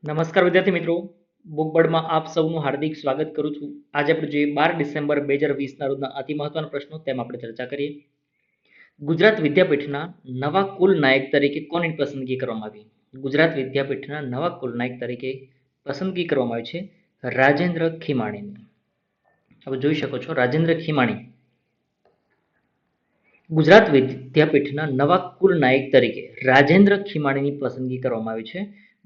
નમસ્કાર વિદ્યાર્થી મિત્રો, બુકબર્ડમાં આપ સૌનું હાર્દિક સ્વાગત કરું છું. આજે આપણે જોઈએ 12 ડિસેમ્બર 2020ના રોજના અતિ મહત્વના પ્રશ્નો, તેમાં આપણે ચર્ચા કરીએ. ગુજરાત વિદ્યાપીઠના નવા કુલ નાયક તરીકે કોની પસંદગી કરવામાં આવી? ગુજરાત વિદ્યાપીઠના નવા કુલ નાયક તરીકે પસંદગી કરવામાં આવી છે રાજેન્દ્ર ખીમાણીની. હવે જોઈ શકો છો રાજેન્દ્ર ખીમાણી ગુજરાત વિદ્યાપીઠના નવા કુલ નાયક તરીકે રાજેન્દ્ર ખીમાણીની પસંદગી કરવામાં આવી છે.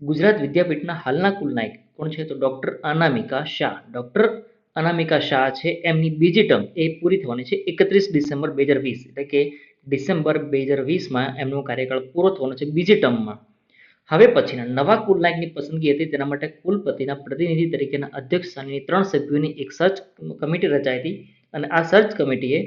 ગુજરાત વિદ્યાપીઠના હાલના કુલ નાયક કોણ છે? તો ડોક્ટર અનામિકા શાહ. ડોક્ટર અનામિકા શાહ છે, એમની બીજી ટર્મ એ પૂરી થવાની છે 31 ડિસેમ્બર 2020, એટલે કે ડિસેમ્બર 2020માં એમનો કાર્યકાળ પૂરો થવાનો છે બીજી ટર્મમાં. હવે પછીના નવા કુલ નાયકની પસંદગી હતી, તેના માટે કુલપતિના પ્રતિનિધિ તરીકેના અધ્યક્ષ સ્થાનની 3 સભ્યોની એક સર્ચ કમિટી રચાઈ હતી અને આ સર્ચ કમિટીએ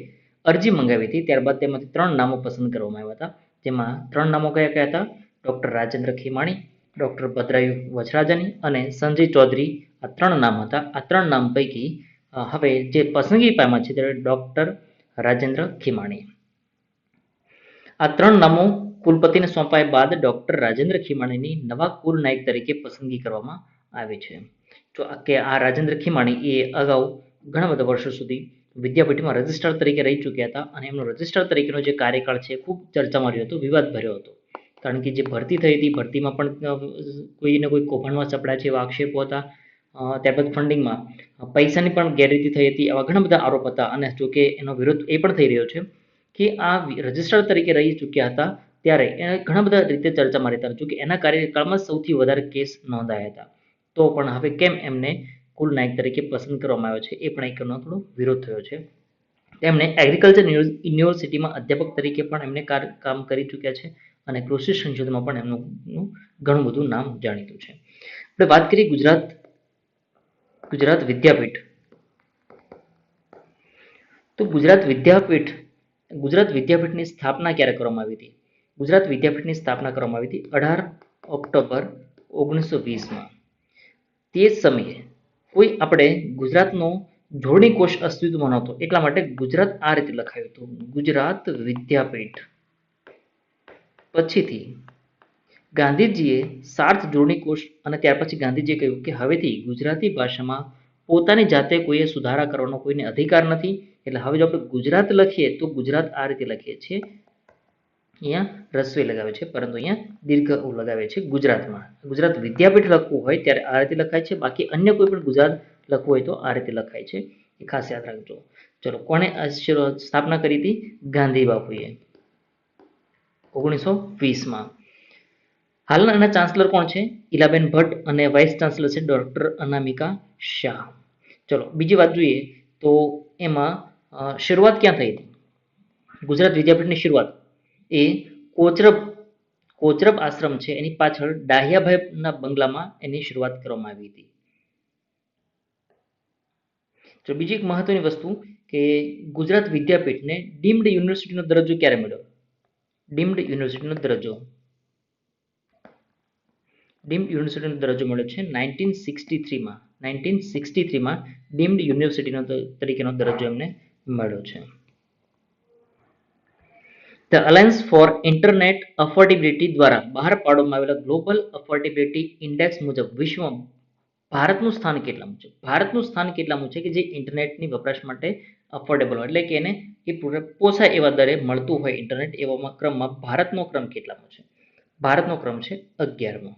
અરજી મંગાવી હતી. ત્યારબાદ તેમાંથી 3 નામો પસંદ કરવામાં આવ્યા હતા. જેમાં 3 નામો કયા કયા હતા? ડોક્ટર રાજેન્દ્ર ખીમાણી, ડોક્ટર ભદ્રાયુ વચરાજાની અને સંજય ચૌધરી. આ 3 નામ હતા. આ 3 નામ પૈકી હવે જે પસંદગી પામ્યા છે તે ડોક્ટર રાજેન્દ્ર ખીમાણી. આ 3 નામો કુલપતિને સોંપાયા બાદ ડોક્ટર રાજેન્દ્ર ખીમાણીની નવા કુલ નાયક તરીકે પસંદગી કરવામાં આવી છે. જો કે આ રાજેન્દ્ર ખીમાણી એ અગાઉ ઘણા બધા વર્ષો સુધી વિદ્યાપીઠમાં રજિસ્ટ્રાર તરીકે રહી ચૂક્યા હતા અને એમનો રજિસ્ટ્રાર તરીકેનો જે કાર્યકાળ છે ખૂબ ચર્ચામાં રહ્યો હતો, વિવાદ ભર્યો હતો. કારણ કે જે ભરતી થઈ હતી, ભરતીમાં પણ કોઈને કોઈ કૌભાંડમાં સપડાય છે એવા આક્ષેપો હતા. ત્યારબાદ ફંડિંગમાં પૈસાની પણ ગેરરીતિ થઈ હતી, આવા ઘણા બધા આરોપ હતા. અને જોકે એનો વિરોધ એ પણ થઈ રહ્યો છે કે આ રજિસ્ટ્રાર તરીકે રહી ચૂક્યા હતા ત્યારે ઘણા બધા રીતે ચર્ચામાં રહેતા. જોકે એના કાર્યકાળમાં સૌથી વધારે કેસ નોંધાયા હતા, તો પણ હવે કેમ એમને કુલ નાયક તરીકે પસંદ કરવામાં આવ્યો છે એ પણ એકનો થોડો વિરોધ થયો છે. તેમણે એગ્રીકલ્ચર યુનિવર્સિટીમાં અધ્યાપક તરીકે પણ એમને કામ કરી ચૂક્યા છે અને કૃષિ સંશોધનમાં પણ એમનું ઘણું બધું નામ જાણીતું છે. આપણે વાત કરીએ ગુજરાત વિદ્યાપીઠ. તો ગુજરાત વિદ્યાપીઠની સ્થાપના ક્યારે કરવામાં આવી હતી? ગુજરાત વિદ્યાપીઠની સ્થાપના કરવામાં આવી હતી 18 ઓક્ટોબર 1920માં. તે સમયે કોઈ આપણે ગુજરાતનો જોડણી કોષ અસ્તિત્વમાં નહોતો, એટલા માટે ગુજરાત આ રીતે લખાયું હતું, ગુજરાત વિદ્યાપીઠ. પછીથી ગાંધીજીએ સાર્થ જોડણી કોષ અને ત્યાર પછી ગાંધીજીએ કહ્યું કે હવેથી ગુજરાતી ભાષામાં પોતાની જાતે કોઈએ સુધારા કરવાનો કોઈને અધિકાર નથી. એટલે હવે જો આપણે ગુજરાત લખીએ તો ગુજરાત આ રીતે લખીએ છીએ, અહીંયા રસ્વે લગાવે છે, પરંતુ અહીંયા દીર્ઘ લગાવે છે. ગુજરાતમાં ગુજરાત વિદ્યાપીઠ લખવું હોય ત્યારે આ રીતે લખાય છે, બાકી અન્ય કોઈ પણ ગુજરાત લખવું હોય તો આ રીતે લખાય છે. એ ખાસ યાદ રાખજો. ચલો, કોણે સ્થાપના કરી હતી? ગાંધી બાપુએ 1920માં. હાલના એના ચાન્સલર કોણ છે? ઇલાબેન ભટ્ટ અને વાઇસ ચાન્સલર છે ડોક્ટર અનામિકા શાહ. ચલો, બીજી વાત જોઈએ તો એમાં શરૂઆત ક્યાં થઈ હતી? ગુજરાત વિદ્યાપીઠની શરૂઆત એ કોચરબ આશ્રમ છે એની પાછળ ડાહ્યાભાઈના બંગલામાં એની શરૂઆત કરવામાં આવી હતી. તો બીજી એક મહત્વની વસ્તુ કે ગુજરાત વિદ્યાપીઠને ડીમ્ડ યુનિવર્સિટીનો દરજ્જો ક્યારે મળ્યો? ડીમ્ડ યુનિવર્સિટીનો દરજ્જો મળ્યો છે 1963માં. 1963માં ડીમ્ડ યુનિવર્સિટીનો તરીકેનો દરજ્જો એમને મળ્યો છે. The alliance for internet affordability દ્વારા બહાર પાડવામાં આવેલા ગ્લોબલ અફોર્ડેબિલિટી ઇન્ડેક્સ મુજબ વિશ્વમાં ભારતનું સ્થાન કેટલામું છે? ભારતનું સ્થાન કેટલામું છે કે જે ઇન્ટરનેટની વપરાશ માટે અફોર્ડેબલ હોય, એટલે કે એને એ પોસાય એવા દરે મળતું હોય ઇન્ટરનેટ, એવામાં ક્રમમાં ભારતનો ક્રમ કેટલામો છે? ભારતનો ક્રમ છે 11મો.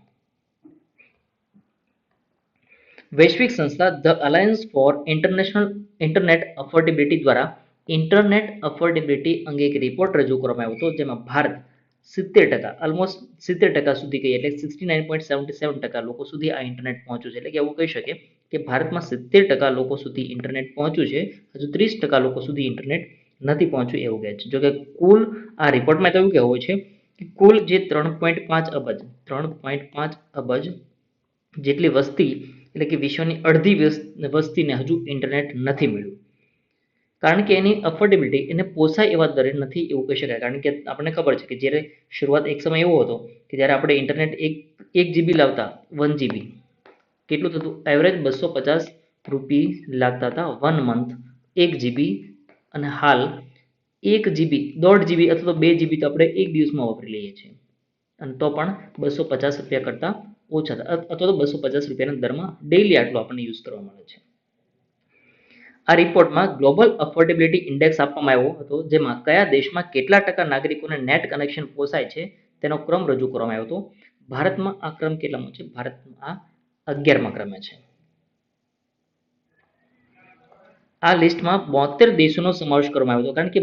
વૈશ્વિક સંસ્થા the alliance for internet affordability દ્વારા ઇન્ટરનેટ અફોર્ડેબિલિટી અંગે એક રિપોર્ટ રજૂ કરવામાં આવ્યો હતો, જેમાં ભારત 70%, ઓલમોસ્ટ 70% સુધી કહીએ એટલે 69.77% લોકો સુધી આ ઇન્ટરનેટ પહોંચ્યું છે. એટલે કે એવું કહી શકે કે ભારતમાં 70% લોકો સુધી ઇન્ટરનેટ પહોંચ્યું છે, હજુ 30% લોકો સુધી ઇન્ટરનેટ નથી પહોંચ્યું એવું કહે છે. જોકે કુલ આ રિપોર્ટમાં તો એવું કહેવું છે કે કુલ જે 3.5 અબજ જેટલી વસ્તી, એટલે કે વિશ્વની અડધી વસ્તીને હજુ ઇન્ટરનેટ નથી મળ્યું, કારણ કે એની અફોર્ડેબિલિટી એને પોસાય એવા દરે નથી એવું કહી શકાય. કારણ કે આપણને ખબર છે કે જ્યારે શરૂઆત એક સમય એવો હતો કે જ્યારે આપણે ઇન્ટરનેટ એક જીબી લાવતા 1 GB કેટલું થતું? એવરેજ 250 રૂપિયા લાગતા હતા 1 મંથ 1 GB. અને હાલ 1 GB, 1.5 GB અથવા 2 GB તો આપણે એક દિવસમાં વાપરી લઈએ છીએ, અને તો પણ 250 રૂપિયા કરતાં ઓછા અથવા તો 250 રૂપિયાના દરમાં ડેઈલી આટલો આપણને યુઝ કરવા મળે છે. આ રિપોર્ટમાં ગ્લોબલ અફોર્ડેબિલિટી ઇન્ડેક્સ આપવામાં આવ્યો હતો, જેમાં કયા દેશમાં કેટલા ટકા નાગરિકોને નેટ કનેક્શન પોસાય છે તેનો ક્રમ રજૂ કરવામાં આવ્યો હતો. ભારતમાં આ ક્રમ કેટલામો છે? ભારતમાં આ 11મા ક્રમે છે. આ લિસ્ટમાં 72 દેશોનો સમાવેશ કરવામાં આવ્યો હતો, કારણ કે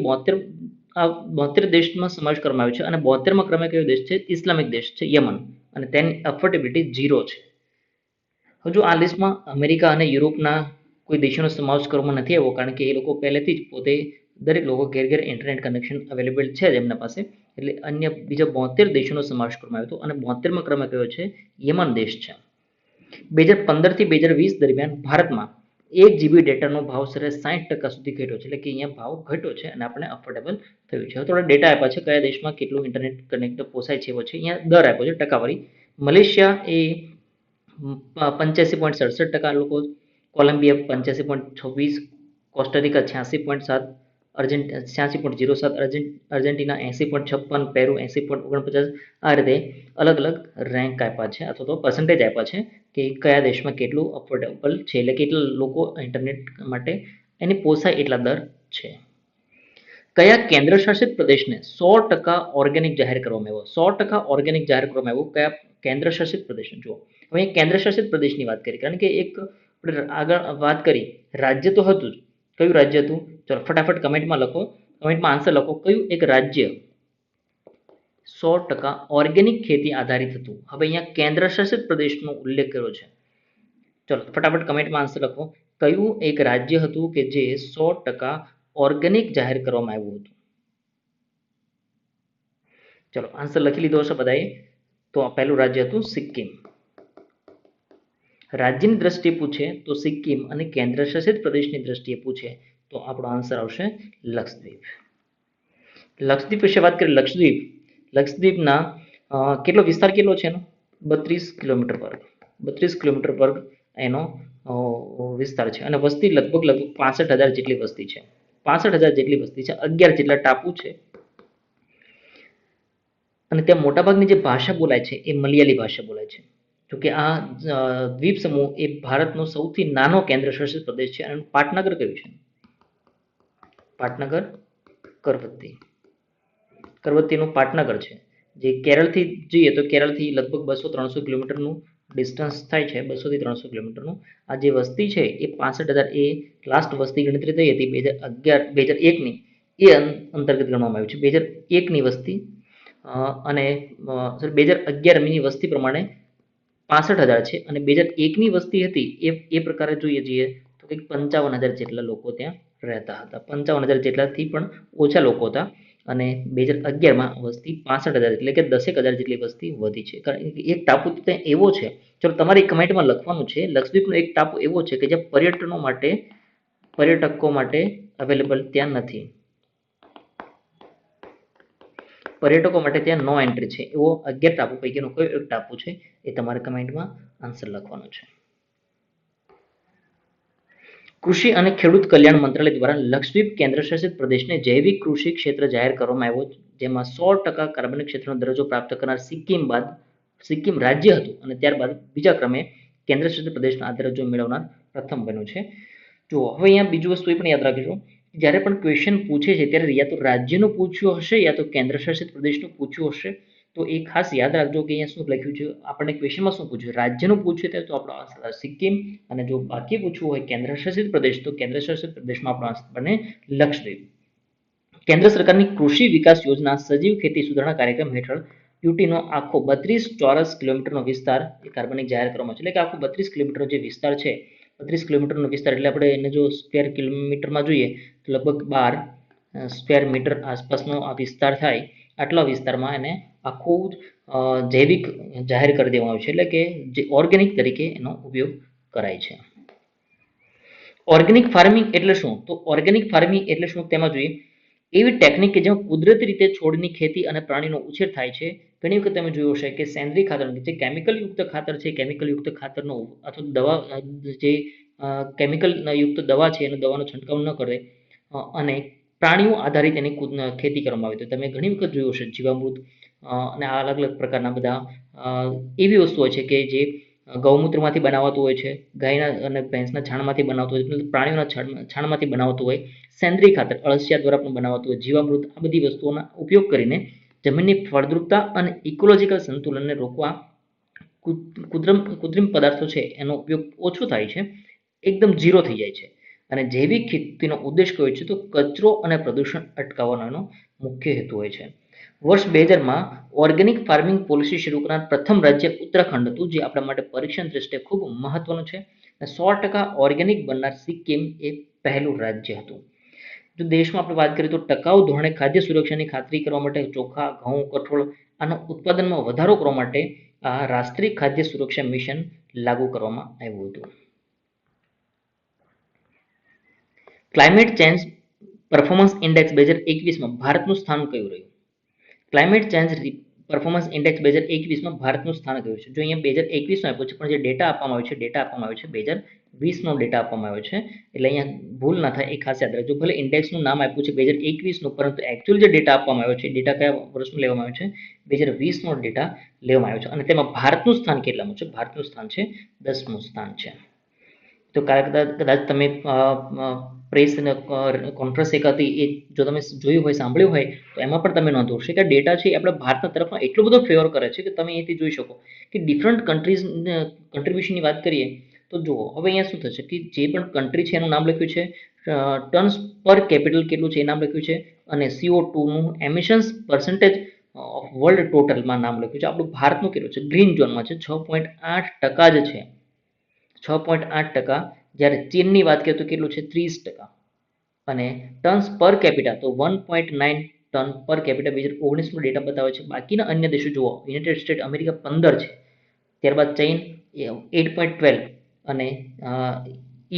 72 દેશમાં સમાવેશ કરવામાં આવ્યો છે અને 72મા ક્રમે કયો દેશ છે? ઇસ્લામિક દેશ છે યમન, અને તેની અફોર્ડેબિલિટી 0 છે. હજુ આ લિસ્ટમાં અમેરિકા અને યુરોપના કોઈ દેશોનો સમાવેશ કરવામાં નથી આવ્યો, કારણ કે એ લોકો પહેલેથી જ પોતે દરેક લોકો ઘેર ઘેર ઇન્ટરનેટ કનેક્શન અવેલેબલ છે જ એમના પાસે, એટલે અન્ય બીજા 72 દેશોનો સમાવેશ કરવામાં આવ્યો હતો અને 72મા ક્રમે કયો છે? યમન દેશ છે. 2015 થી 2020 દરમિયાન ભારતમાં 1 GB ડેટાનો ભાવ સરેરાશ 60% સુધી ઘટ્યો છે, એટલે કે અહીંયા ભાવ ઘટ્યો છે અને આપણે અફોર્ડેબલ થયું છે. હવે થોડા ડેટા આપ્યા છે કયા દેશમાં કેટલું ઇન્ટરનેટ કનેક્ટ પોસાય છે એવો છે. અહીંયા દર આપ્યો છે ટકાવારી. મલેશિયા એ 85.67% લોકો, કોલંબિયા 85.26%, કોસ્ટારિકા 86.7%, 86.07%, અર્જેન્ટિના 80.56%, પેરુ 80.49%. આ રીતે અલગ અલગ રેન્ક આપ્યા છે અથવા તો પર્સન્ટેજ આપ્યા છે કે કયા દેશમાં કેટલું અફોર્ડેબલ છે, એટલે કેટલા લોકો ઇન્ટરનેટ માટે એને પોસાય એટલા દર છે. કયા કેન્દ્ર શાસિત પ્રદેશને 100% ઓર્ગેનિક જાહેર કરવામાં આવ્યો? 100% ઓર્ગેનિક જાહેર કરવામાં આવ્યો કયા કેન્દ્ર શાસિત પ્રદેશને? જુઓ, હવે કેન્દ્ર શાસિત પ્રદેશની વાત કરી, કારણ કે એક આપણે આગળ વાત કરી રાજ્ય તો હતું જ. કયું રાજ્ય હતું? ચલો ફટાફટ કમેન્ટમાં લખો, કમેન્ટમાં આન્સર લખો. કયું એક રાજ્ય 100% ઓર્ગેનિક ખેતી આધારિત હતું? હવે અહીંયા કેન્દ્ર શાસિત પ્રદેશનો ઉલ્લેખ કર્યો છે. ચલો ફટાફટ કમેન્ટમાં આન્સર લખો. કયું એક રાજ્ય હતું કે જે 100% ઓર્ગેનિક જાહેર કરવામાં આવ્યું હતું? ચલો આન્સર લખી લીધો હશે બધાએ. તો આ પહેલું રાજ્ય હતું સિક્કિમ. રાજ્યની દ્રષ્ટિએ પૂછે તો સિક્કિમ, અને કેન્દ્ર શાસિત પ્રદેશની દ્રષ્ટિએ પૂછે તો આપણો આન્સર આવશે લક્ષદ્વીપ. લક્ષદ્વીપ વિશે વાત કરીએ. લક્ષદ્વીપના કેટલો વિસ્તાર કેટલો છે એનો? 32 કિલોમીટર વર્ગ. 32 કિલોમીટર વર્ગ એનો વિસ્તાર છે અને વસ્તી લગભગ 65,000 જેટલી વસ્તી છે. 65,000 જેટલી વસ્તી છે. 11 જેટલા ટાપુ છે અને ત્યાં મોટાભાગની જે ભાષા બોલાય છે એ મલયાલી ભાષા બોલાય છે. જોકે આ દ્વીપ સમૂહ એ ભારતનો સૌથી નાનો કેન્દ્ર શાસિત પ્રદેશ છે અને પાટનગર કયું છે? પાટનગર કરવત્તી. કરવત્તીનું પાટનગર છે, જે કેરળથી જઈએ તો કેરળથી લગભગ 200-300 કિલોમીટરનું ડિસ્ટન્સ થાય છે. 200 થી 300 કિલોમીટરનું. આ જે વસ્તી છે એ 65,000 એ લાસ્ટ વસ્તી ગણતરી થઈ હતી 2001ની, એ અંતર્ગત ગણવામાં આવ્યું છે. 2001ની વસ્તી અને 2011ની વસ્તી પ્રમાણે 65,000 છે અને 2001ની વસ્તી હતી એ પ્રકારે જોઈએ જઈએ તો કંઈક 55,000 જેટલા લોકો ત્યાં રહેતા હતા. 55,000 જેટલાથી પણ ઓછા લોકો હતા અને 2011માં વસ્તી 65,000 એટલે કે 10,000 જેટલી વસ્તી વધી છે. કારણ કે એક ટાપુ ત્યાં એવો છે, ચલો તમારી કમેન્ટમાં લખવાનું છે, લક્ષદ્વીપનો એક ટાપુ એવો છે કે જ્યાં પર્યટકો માટે અવેલેબલ ત્યાં નથી. પર્યટકો માટે ત્યાં નો એન્ટ્રી છે. એવો 11 ટાપુ પૈકીનો કયો એક ટાપુ છે એ તમારે કમેન્ટમાં આન્સર લખવાનો છે. કૃષિ અને ખેડૂત કલ્યાણ મંત્રાલય દ્વારા લક્ષદ્વીપ કેન્દ્રશાસિત પ્રદેશને જૈવિક કૃષિ ક્ષેત્ર જાહેર કરવામાં આવ્યો, જેમાં 100% કાર્બનિક ક્ષેત્રનો દરજ્જો પ્રાપ્ત કરનાર સિક્કિમ રાજ્ય હતું અને ત્યારબાદ બીજા ક્રમે કેન્દ્રશાસિત પ્રદેશનો આ દરજ્જો મેળવનાર પ્રથમ બન્યું છે. જો હવે અહીંયા બીજું વસ્તુ એ પણ યાદ રાખજો, જ્યારે પણ ક્વેશ્ચન પૂછે છે ત્યારે યા તો રાજ્યનું પૂછ્યું હશે યા તો કેન્દ્રશાસિત પ્રદેશનું પૂછ્યું હશે. તો એ ખાસ યાદ રાખજો કે અહીંયા શું લખ્યું છે. આપણને ક્વેશ્ચનમાં શું પૂછ્યું? રાજ્યનું પૂછ્યું તો આપણો આન્સર સિક્કિમ, અને જો બાકી પૂછવું હોય કેન્દ્રશાસિત પ્રદેશ તો કેન્દ્રશાસિત પ્રદેશમાં આપણો આન્સર બને લક્ષદ્વીપ. કેન્દ્ર સરકારની કૃષિ વિકાસ યોજના સજીવ ખેતી સુધારણા કાર્યક્રમ હેઠળ યુટીનો આખો 32 ચોરસ કિલોમીટરનો વિસ્તાર એ કાર્બનિક જાહેર કરવામાં છે. એટલે કે આખો 32 કિલોમીટરનો જે વિસ્તાર છે, 32 કિલોમીટરનો વિસ્તાર એટલે આપણે એને જો સ્ક્વેર કિલોમીટરમાં જોઈએ તો લગભગ 12 સ્ક્વેર મીટર આસપાસનો આ વિસ્તાર થાય. આટલા વિસ્તારમાં એને આખું જૈવિક જાહેર કરી દેવામાં આવ્યું છે, એટલે કે જે ઓર્ગેનિક તરીકે એનો ઉપયોગ કરાય છે. ઓર્ગેનિક ફાર્મિંગ એટલે શું? તો ઓર્ગેનિક ફાર્મિંગ એટલે શું તેમાં જોઈએ એવી ટેકનિક કે જેમાં કુદરતી રીતે છોડની ખેતી અને પ્રાણીનો ઉછેર થાય છે. ઘણી વખત તમે જોયું હશે કે સેન્દ્રીય ખાતર, જે કેમિકલ યુક્ત ખાતર છે, કેમિકલ યુક્ત ખાતરનો અથવા દવા, જે કેમિકલ યુક્ત દવા છે એનો દવાનો છંટકાવ ન કરે અને પ્રાણીઓ આધારિત એની ખેતી કરવામાં આવે તો તમે ઘણી વખત જોયું હશે જીવામૃત અને આ અલગ અલગ પ્રકારના બધા એવી વસ્તુઓ છે કે જે ગૌમૂત્રમાંથી બનાવાતું હોય છે, ગાયના અને ભેંસના છાણમાંથી બનાવતું હોય, મતલબ પ્રાણીઓના છાણમાંથી બનાવતું હોય, સેન્દ્રીય ખાતર અળસિયા દ્વારા પણ બનાવતું હોય, જીવામૃત, આ બધી વસ્તુઓના ઉપયોગ કરીને જમીનની ફળદ્રુપતા અને ઇકોલોજીકલ સંતુલનને રોકવા કૃત્રિમ પદાર્થો છે એનો ઉપયોગ ઓછો થાય છે, એકદમ ઝીરો થઈ જાય છે. અને જૈવિક ખેતીનો ઉદ્દેશ કયો છે તો કચરો અને પ્રદૂષણ અટકાવવાનો એનો મુખ્ય હેતુ હોય છે. વર્ષ 2000માં ઓર્ગેનિક ફાર્મિંગ પોલિસી શરૂ કરનાર પ્રથમ રાજ્ય ઉત્તરાખંડ હતું, જે આપણા માટે પરીક્ષણ દ્રષ્ટિએ ખૂબ મહત્વનું છે. 100% ઓર્ગેનિક બનનાર સિક્કિમ એ પહેલું રાજ્ય હતું. જો દેશમાં આપણે વાત કરીએ તો ટકાઉ ધોરણે ખાદ્ય સુરક્ષાની ખાતરી કરવા માટે ચોખા, ઘઉં, કઠોળ આના ઉત્પાદનમાં વધારો કરવા માટે આ રાષ્ટ્રીય ખાદ્ય સુરક્ષા મિશન લાગુ કરવામાં આવ્યું હતું. ક્લાઇમેટ ચેન્જ પરફોર્મન્સ ઇન્ડેક્સ 2021માં ભારતનું સ્થાન કયું રહ્યું? ક્લાઇમેટ ચેન્જ પરફોર્મન્સ ઇન્ડેક્સ 2021માં ભારતનું સ્થાન કયું છે? જો અહીંયા 2021નો આપ્યો છે, પણ જે ડેટા આપવામાં આવ્યો છે 2020નો ડેટા આપવામાં આવ્યો છે, એટલે અહીંયા ભૂલ ના થાય એ ખાસ યાદ રાખજો. ભલે ઇન્ડેક્સનું નામ આપ્યું છે 2021નું, પરંતુ એકચ્યુઅલ જે ડેટા આપવામાં આવ્યો છે, ડેટા કયા વર્ષમાં લેવામાં આવ્યો છે? 2020નો ડેટા લેવામાં આવ્યો છે. અને તેમાં ભારતનું સ્થાન કેટલામું છે? ભારતનું સ્થાન છે 10મું સ્થાન છે. તો કદાચ તમે પ્રેસ કોન્ફરન્સ એક હતી એ જો તમે જોયું હોય, સાંભળ્યું હોય, તો એમાં પણ તમે નોંધો છે કે ડેટા છે આપણા ભારતના તરફમાં એટલો બધો ફેવર કરે છે કે તમે અહીંથી જોઈ શકો કે ડિફરન્ટ કન્ટ્રીઝ કન્ટ્રીબ્યુશનની વાત કરીએ તો જુઓ હવે અહીંયા શું થશે કે જે પણ કન્ટ્રી છે એનું નામ લખ્યું છે, ટન્સ પર કેપિટલ કેટલું છે એ નામ લખ્યું છે, અને CO2નું એમિશન્સ પર્સન્ટેજ ઓફ વર્લ્ડ ટોટલમાં નામ લખ્યું છે. આપણું ભારતનું કેટલું છે? ગ્રીન ઝોનમાં છે, 6.8% જ છે, 6.8%. જ્યારે ચીનની વાત કરીએ તો કેટલું છે? 30%. અને ટન્સ પર કેપિટા તો 1.9 ટન પર કેપિટા 2019નો ડેટા બતાવે છે. બાકીના અન્ય દેશો જુઓ, યુનાઇટેડ સ્ટેટ અમેરિકા 15 છે, ત્યારબાદ ચીન 8.12 અને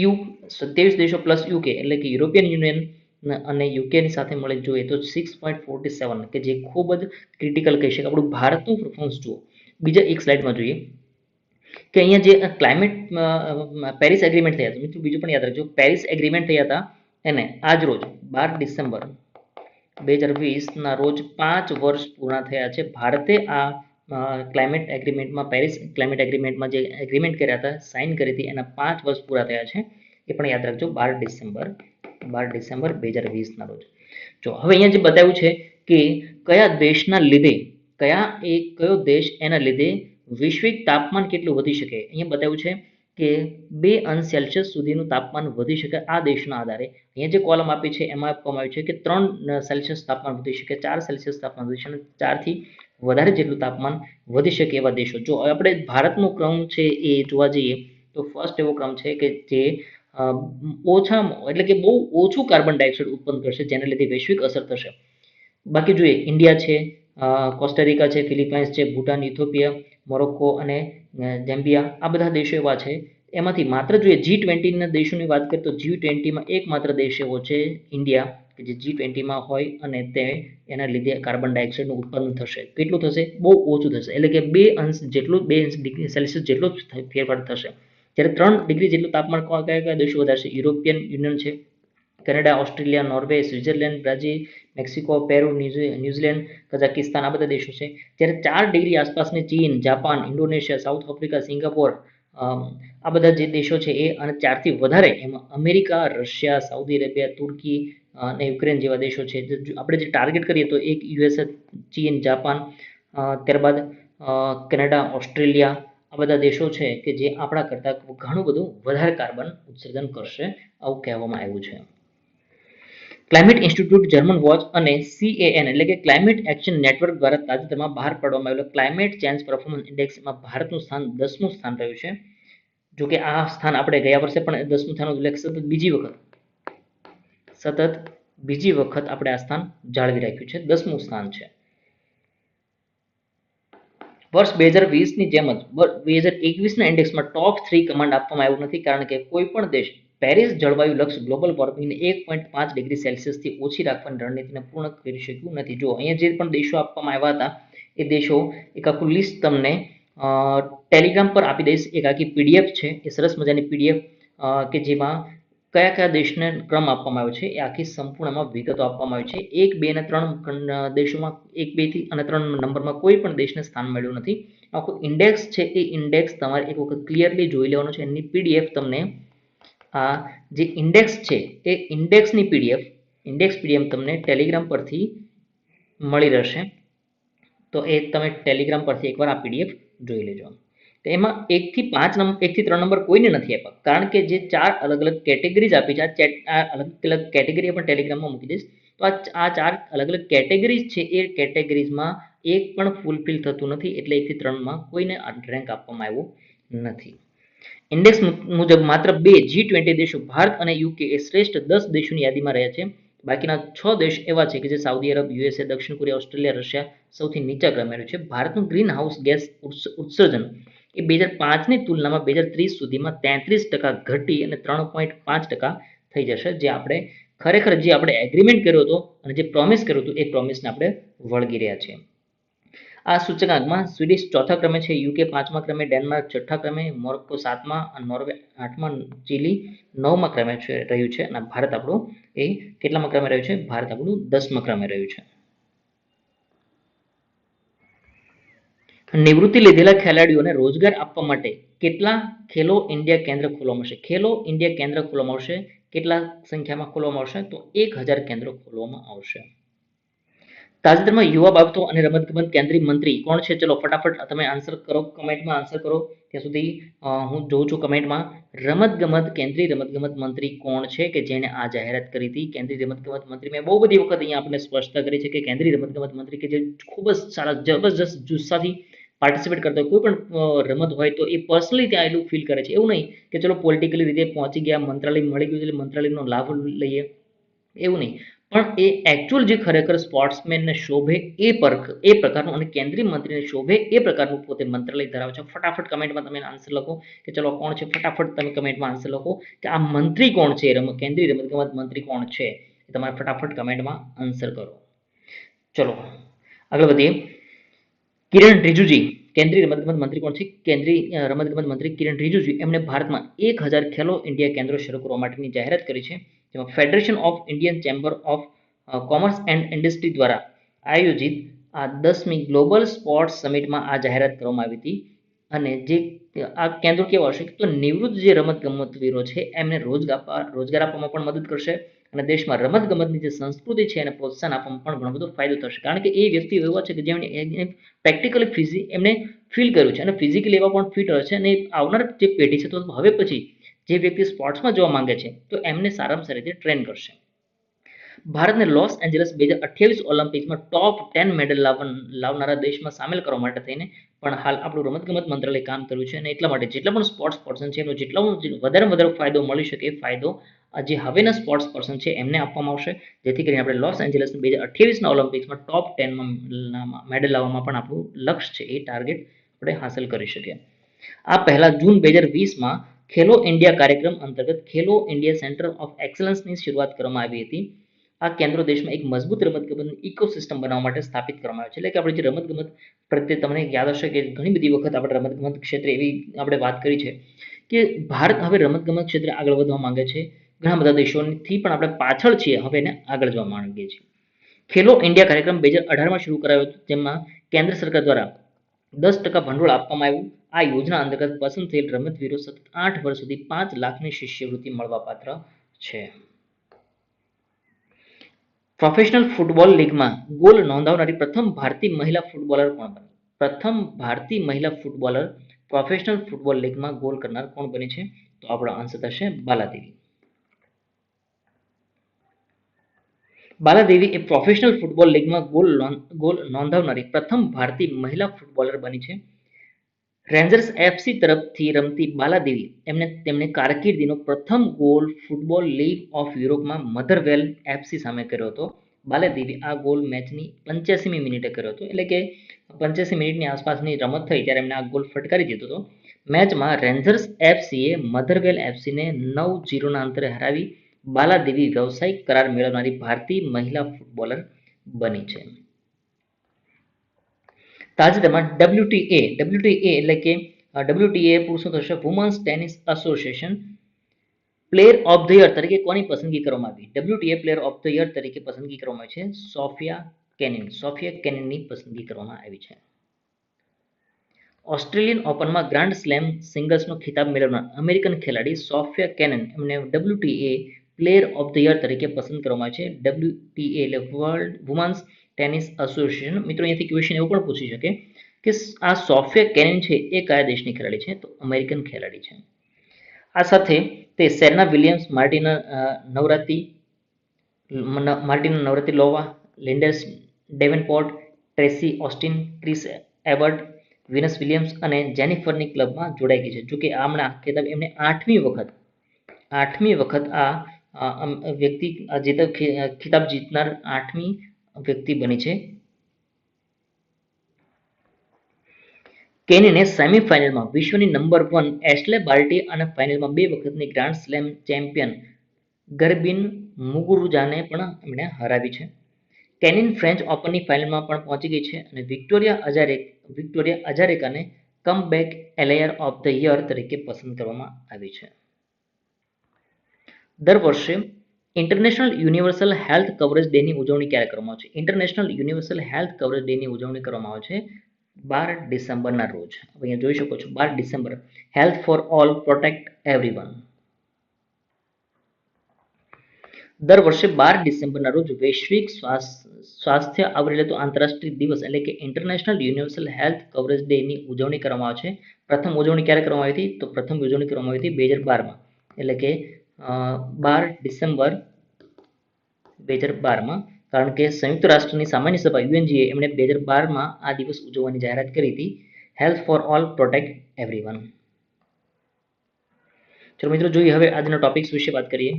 EU 27 દેશો પ્લસ UK એટલે કે યુરોપિયન યુનિયન અને યુકેની સાથે મળી જોઈએ તો 6.47, કે જે ખૂબ જ ક્રિટિકલ કહી શકાય. આપણું ભારતનું પરફોર્મન્સ જુઓ. બીજા એક સ્લાઇડમાં જોઈએ કે અહીંયા જે ક્લાઇમેટ પેરિસ એગ્રીમેન્ટ થયા હતા, મિત્રો બીજું પણ યાદ રાખજો, પેરિસ એગ્રીમેન્ટ થયા હતા એને આજ રોજ 12 ડિસેમ્બર 2020ના રોજ 5 વર્ષ પૂર્ણ થયા છે. ભારતે આ ક્લાઇમેટ એગ્રીમેન્ટમાં, પેરિસ ક્લાઇમેટ એગ્રીમેન્ટમાં જે એગ્રીમેન્ટ કર્યા હતા, સાઇન કરી હતી, એના 5 વર્ષ પૂરા થયા છે. એ પણ યાદ રાખજો, 12 ડિસેમ્બર 2020ના રોજ. જો હવે અહીંયા જે બતાવ્યું છે કે કયા દેશના લીધે, કયો દેશ એના લીધે વૈશ્વિક તાપમાન કેટલું વધી શકે, અહીંયા બતાવ્યું છે કે 2°C સુધીનું તાપમાન વધી શકે આ દેશના આધારે. અહીંયા જે કોલમ આપી છે એમાં આપવામાં આવ્યું છે કે 3°C તાપમાન વધી શકે, 4°C તાપમાન વધી શકે, 4થી વધારે જેટલું તાપમાન વધી શકે એવા દેશો. જો આપણે ભારતનો ક્રમ છે એ જોવા જઈએ તો ફર્સ્ટ એવો ક્રમ છે કે જે ઓછામાં એટલે કે બહુ ઓછું કાર્બન ડાયોક્સાઇડ ઉત્પન્ન કરશે, જેના લીધે વૈશ્વિક અસર થશે. બાકી જોઈએ ઇન્ડિયા છે, કોસ્ટારિકા છે, ફિલિપાઇન્સ છે, ભૂટાન, ઇથોપિયા, મોરોક્કો અને ઝામ્બિયા, આ બધા દેશો એવા છે. એમાંથી માત્ર જોઈએ G20ના દેશોની વાત કરીએ તો G20માં એકમાત્ર દેશ એવો છે ઇન્ડિયા કે જે G20માં હોય અને તે એના લીધે કાર્બન ડાયોક્સાઇડનું ઉત્પાદન થશે. કેટલું થશે? બહુ ઓછું થશે, એટલે કે 2°C જેટલો ફેરફાર થશે. જ્યારે 3° જેટલું તાપમાન કયા દેશો વધારશે? યુરોપિયન યુનિયન છે, Canada, Australia, Norway, Switzerland, Brazil, Mexico, Peru, New Zealand, Kazakhstan, આ બધા દેશો છે. જ્યારે 4° આસપાસની ચીન, Japan, Indonesia, south Africa, Singapore, આ બધા જે દેશો છે એ, અને 4થી વધારે એમાં અમેરિકા, રશિયા, સાઉદી અરેબિયા, તુર્કી અને યુક્રેન જેવા દેશો છે. આપણે જે ટાર્ગેટ કરીએ તો એક USA, ચીન, જાપાન, ત્યારબાદ કેનેડા, ઓસ્ટ્રેલિયા, આ બધા દેશો છે કે જે આપણા કરતાં ઘણું બધું વધારે કાર્બન ઉત્સર્જન કરશે, આવું કહેવામાં આવ્યું છે. ક્લાઇમેટ ઇન્સ્ટિટ્યૂટ, જર્મન વોચ અને CAN એટલે કે ક્લાઇમેટ એક્શન નેટવર્ક દ્વારા તાજેતરમાં બહાર પાડવામાં આવેલા ક્લાઇમેટ ચેન્જ પરફોર્મન્સ ઇન્ડેક્સમાં ભારતનું સ્થાન 10મું સ્થાન રહ્યું છે. જો કે આ સ્થાન આપણે ગયા વર્ષે પણ 10મું સ્થાન એટલે સતત બીજી વખત આપણે આ સ્થાન જાળવી રાખ્યું છે, 10મું સ્થાન છે. વર્ષ 2020ની જેમ જ 2021ના ઇન્ડેક્સમાં ટોપ 3 કમાન્ડ આપવામાં આવ્યું નથી, કારણ કે કોઈ પણ દેશ પેરિસ જળવાયુ લક્ષ્ય ગ્લોબલ વોર્મિંગને 1.5°C થી ઓછી રાખવાની રણનીતિને પૂર્ણ કરી શક્યું નથી. જો અહીંયા જે પણ દેશો આપવામાં આવ્યા હતા એ દેશો એક આખું લિસ્ટ તમને ટેલિગ્રામ પર આપી દઈશ, એક આખી PDF છે, એ સરસ મજાની PDF કે જેમાં કયા કયા દેશને ક્રમ આપવામાં આવ્યો છે એ આખી સંપૂર્ણમાં વિગતો આપવામાં આવી છે. 1, 2 અને 3 દેશોમાં 1, 2 થી અને 3 નંબરમાં કોઈ પણ દેશને સ્થાન મળ્યું નથી. આખો ઇન્ડેક્સ છે એ ઇન્ડેક્સ તમારે એક વખત ક્લિયરલી જોઈ લેવાનો છે. એની પીડીએફ તમને આ જે ઇન્ડેક્સ છે એ ઇન્ડેક્સની ઇન્ડેક્સ પીડીએફ તમને ટેલિગ્રામ પરથી મળી રહેશે. તો એ તમે ટેલિગ્રામ પરથી એકવાર આ પીડીએફ જોઈ લેજો. તો એમાં 1 થી 3 નંબર કોઈને નથી આપ્યા, કારણ કે જે 4 અલગ અલગ કેટેગરીઝ આપી છે, આ અલગ અલગ કેટેગરી પણ ટેલિગ્રામમાં મૂકી દઈશ. તો આ 4 અલગ અલગ કેટેગરીઝ છે એ કેટેગરીઝમાં એક પણ ફૂલફિલ થતું નથી, એટલે 1 થી 3માં કોઈને રેન્ક આપવામાં આવ્યો નથી. ઇન્ડેક્સ મુજબ માત્ર 2 G20 દેશો ભારત અને યુકે એ શ્રેષ્ઠ 10 દેશોની યાદીમાં રહ્યા છે. બાકીના 6 દેશ એવા છે કે જે સાઉદી અરબ, યુએસએ, દક્ષિણ કોરિયા, ઓસ્ટ્રેલિયા, રશિયા સૌથી નીચા ક્રમે રહ્યું છે. ભારતનું ગ્રીન હાઉસ ગેસ ઉત્સર્જન એ 2005ની તુલનામાં 2030 સુધીમાં 33% ઘટી અને 3.5% થઈ જશે. જે આપણે ખરેખર જે આપણે એગ્રીમેન્ટ કર્યો હતો અને જે પ્રોમિસ કર્યું હતું એ પ્રોમિસને આપણે વળગી રહ્યા છીએ. આ સૂચકાંકમાં સ્વીડિશ 4થા ક્રમે છે, યુકે 5મા ક્રમે, ડેનમાર્ક 6ઠ્ઠા ક્રમે, મોરોક્કો 7મા, નોર્વે 8મા, ચીલી 9મા ક્રમે રહ્યું છે અને ભારત આપણું એ કેટલામા ક્રમે રહ્યું છે? ભારત આપણું 10મા ક્રમે રહ્યું છે. નિવૃત્તિ લીધેલા ખેલાડીઓને રોજગાર આપવા માટે કેટલા ખેલો ઇન્ડિયા કેન્દ્ર ખોલવામાં આવશે? ખેલો ઇન્ડિયા કેન્દ્ર ખોલવામાં આવશે. કેટલા સંખ્યામાં ખોલવામાં આવશે? તો 1000 કેન્દ્રો ખોલવામાં આવશે. તાજેતરમાં યુવા બાબતો અને રમતગમત કેન્દ્રીય મંત્રી કોણ છે? ચલો ફટાફટ તમે આન્સર કરો, કમેન્ટમાં આન્સર કરો. ત્યાં સુધી હું જોઉં છું કમેન્ટમાં. કેન્દ્રીય રમતગમત મંત્રી કોણ છે કે જેને આ જાહેરાત કરી હતી? કેન્દ્રીય રમતગમત મંત્રી મેં બહુ બધી વખત અહીંયા આપણે સ્પષ્ટતા કરી છે કે કેન્દ્રીય રમતગમત મંત્રી કે જે ખૂબ જ સારા જબરજસ્ત જુસ્સાથી પાર્ટિસિપેટ કરતા હોય, કોઈ પણ રમત હોય તો એ પર્સનલી ત્યાં એટલું ફીલ કરે છે. એવું નહીં કે ચલો પોલિટિકલી રીતે પહોંચી ગયા, મંત્રાલય મળી ગયું એટલે મંત્રાલયનો લાભ લઈએ, એવું નહીં. પણ એ એકચ્યુઅલ જે ખરેખર સ્પોર્ટ્સમેનને શોભે એ પ્રકારનું અને કેન્દ્રીય મંત્રીને શોભે એ પ્રકારનું પોતે મંત્રાલય ધરાવે છે. ફટાફટ કમેન્ટમાં તમે આન્સર લખો કે ચલો કોણ છે. ફટાફટ તમે કમેન્ટમાં આન્સર લખો કે આ મંત્રી કોણ છે, કેન્દ્રીય રમતગમત મંત્રી કોણ છે, એ તમારે ફટાફટ કમેન્ટમાં આન્સર કરો. ચલો આગળ વધીએ. કિરણ રિજિજુ કેન્દ્રીય રમતગમત મંત્રી કોણ છે? કેન્દ્રીય રમતગમત મંત્રી કિરણ રિજિજુ એમણે ભારતમાં 1000 ખેલો ઇન્ડિયા કેન્દ્રો શરૂ કરવા માટેની જાહેરાત કરી છે. જેમાં federation of Indian chamber of commerce and industry દ્વારા આયોજિત આ 10મી ગ્લોબલ સ્પોર્ટ્સ સમિટમાં આ જાહેરાત કરવામાં આવી હતી. અને જે આ કેન્દ્રો કેવા હશે? તો નિવૃત્ત જે રમતગમતવીરો છે એમને રોજગાર આપવામાં પણ મદદ કરશે અને દેશમાં રમતગમતની જે સંસ્કૃતિ છે એને પ્રોત્સાહન આપવામાં પણ ઘણો બધો ફાયદો થશે. કારણ કે એ વ્યક્તિઓ એવા છે કે જેમણે પ્રેક્ટિકલી એમને ફીલ કર્યું છે અને ફિઝિકલી એવા પણ ફિટ હોય છે. અને આવનાર જે પેઢી છે, તો હવે પછી જે વ્યક્તિ સ્પોર્ટ્સમાં જવા માંગે છે તો એમને સારામાં સારી રીતે ટ્રેન કરશે. ભારતને લોસ એન્જલસ 2028 ઓલિમ્પિક્સમાં ટોપ 10 મેડલ લાવનારા દેશમાં સામેલ કરવા માટે થઈને પણ હાલ આપણું રમતગમત મંત્રાલય કામ કર્યું છે. અને એટલા માટે જેટલા પણ સ્પોર્ટ્સ પર્સન છે એનો જેટલા વધારે ફાયદો મળી શકે એ ફાયદો જે હવેના સ્પોર્ટ્સ પર્સન છે એમને આપવામાં આવશે, જેથી કરીને આપણે લોસ એન્જલસ 2028ના ઓલિમ્પિક્સમાં ટોપ 10માં મેડલ લાવવામાં પણ આપણું લક્ષ્ય છે, એ ટાર્ગેટ આપણે હાંસલ કરી શકીએ. આ પહેલા જૂન 2020માં ખેલો ઇન્ડિયા કાર્યક્રમ અંતર્ગત ખેલો ઇન્ડિયા સેન્ટર ઓફ એક્સલન્સની શરૂઆત કરવામાં આવી હતી. આ કેન્દ્રો દેશમાં એક મજબૂત રમતગમતની ઇકોસિસ્ટમ બનાવવા માટે સ્થાપિત કરવામાં આવે છે. એટલે કે આપણે જે રમતગમત પ્રત્યે તમને યાદ હશે કે ઘણી બધી વખત આપણે રમતગમત ક્ષેત્રે એવી આપણે વાત કરી છે કે ભારત હવે રમતગમત ક્ષેત્રે આગળ વધવા માંગે છે. ઘણા બધા દેશોથી પણ આપણે પાછળ છીએ, હવે એને આગળ જવા માંગીએ છીએ. ખેલો ઇન્ડિયા કાર્યક્રમ 2018માં શરૂ કરાયો હતો, જેમાં કેન્દ્ર સરકાર દ્વારા 10% ભંડોળ આપવામાં આવ્યું. આ યોજના અંતર્ગત પસંદ થયેલ રમતવીરો સતત 8 વર્ષ સુધી 5 લાખની શિષ્યવૃત્તિ મળવાપાત્ર છે. પ્રોફેશનલ ફૂટબોલ લીગમાં ગોલ નોંધાવનારી પ્રથમ ભારતીય મહિલા ફૂટબોલર કોણ બની? પ્રથમ ભારતીય મહિલા ફૂટબોલર પ્રોફેશનલ ફૂટબોલ લીગમાં ગોલ કરનાર કોણ બની છે? તો આપણો આન્સર થશે બાલાદેવી. બાલાદેવી એ પ્રોફેશનલ ફૂટબોલ લીગમાં ગોલ નોંધાવનારી પ્રથમ ભારતીય મહિલા ફૂટબોલર બની છે. રેન્જર્સ એફસી તરફથી રમતી બાલાદેવી તેમણે કારકિર્દીનો પ્રથમ ગોલ ફૂટબોલ લીગ ઓફ યુરોપમાં મધરવેલ એફસી સામે કર્યો હતો. બાલાદેવી આ ગોલ મેચની 85મી મિનિટે કર્યો હતો. એટલે કે 85 મિનિટની આસપાસની રમત થઈ ત્યારે એમને આ ગોલ ફટકારી દીધો હતો. મેચમાં રેન્જર્સ એફસીએ મધરવેલ એફસીને 9-0ના અંતરે હરાવી બાલાદેવી વ્યવસાયિક કરાર મેળવનારી ભારતીય મહિલા ફૂટબોલર બની છે. તાજેતરમાં WTA એટલે કે WTA પુરુષો થશે women's tennis association player of the year તરીકે કોની પસંદગી કરવામાં આવી? WTA player of the year તરીકે પસંદગી કરવામાં આવી છે સોફિયા કેનિનની પસંદગી કરવામાં આવી છે. ઓસ્ટ્રેલિયન ઓપનમાં ગ્રાન્ડ સ્લેમ સિંગલ્સનો ખિતાબ મેળવનાર અમેરિકન ખેલાડી સોફિયા કેનન એમને WTA player of the year તરીકે પસંદ કરવામાં આવે છે. WTA એટલે વર્લ્ડ વુમન્સ ટેનિસ એસોસિએશન. મિત્રો અહીંયાથી ક્વેશ્ચન એવું પણ પૂછી શકે કે આ સોફિયા કેનન છે એ કયા દેશની ખેલાડી છે? તો અમેરિકન ખેલાડી છે. આ સાથે તે Serena Williams, Martina Navratilova, Lindsay Davenport, Tracy Austin, Chris Evert, Venus Williams અને જેનિફરની ક્લબમાં જોડાઈ ગઈ છે. જોકે હમણાં ખિતાબ એમને આઠમી વખત આ વ્યક્તિ ખિતાબ જીતનાર 8મી વ્યક્તિ બની છે. કેનીને સેમીફાઇનલમાં વિશ્વની નંબર 1 એશ્લે બાર્ટી અને ફાઇનલમાં 2 વખતની ગ્રાન્ડ સ્લેમ ચેમ્પિયન ગર્બિન મુગુરુઝાને પણ એમણે હરાવી છે. કેનિન ફ્રેન્ચ ઓપનની ફાઇનલમાં પણ પહોંચી ગઈ છે અને વિક્ટોરિયા અજારેકાને comeback player of the year તરીકે પસંદ કરવામાં આવી છે. દર વર્ષે ઇન્ટરનેશનલ યુનિવર્સલ હેલ્થ કવરેજ ડેની ઉજવણી ક્યારે કરવામાં આવે છે? ઇન્ટરનેશનલ યુનિવર્સલ હેલ્થ કવરેજ ડેની ઉજવણી કરવામાં આવે છે 12 ડિસેમ્બરના રોજ. અહીંયા જોઈ શકો છો 12 December. Health for all, protect everyone. દર વર્ષે 12 ડિસેમ્બરના રોજ વૈશ્વિક સ્વાસ્થ્ય આવરી લેતો આંતરરાષ્ટ્રીય દિવસ એટલે કે ઇન્ટરનેશનલ યુનિવર્સલ હેલ્થ કવરેજ ડેની ઉજવણી કરવામાં આવે છે. પ્રથમ ઉજવણી ક્યારે કરવામાં આવી હતી? તો પ્રથમ ઉજવણી કરવામાં આવી હતી 2012માં, એટલે કે 12 ડિસેમ્બર 2012માં. કારણ કે સંયુક્ત રાષ્ટ્રની સામાન્ય સભા યુએનજીએ એમણે 2012માં આ દિવસ ઉજવવાની જાહેરાત કરી હતી. Health for all, protect everyone. ચલો મિત્રો, જોઈએ હવે આજના ટોપિક્સ વિશે વાત કરીએ.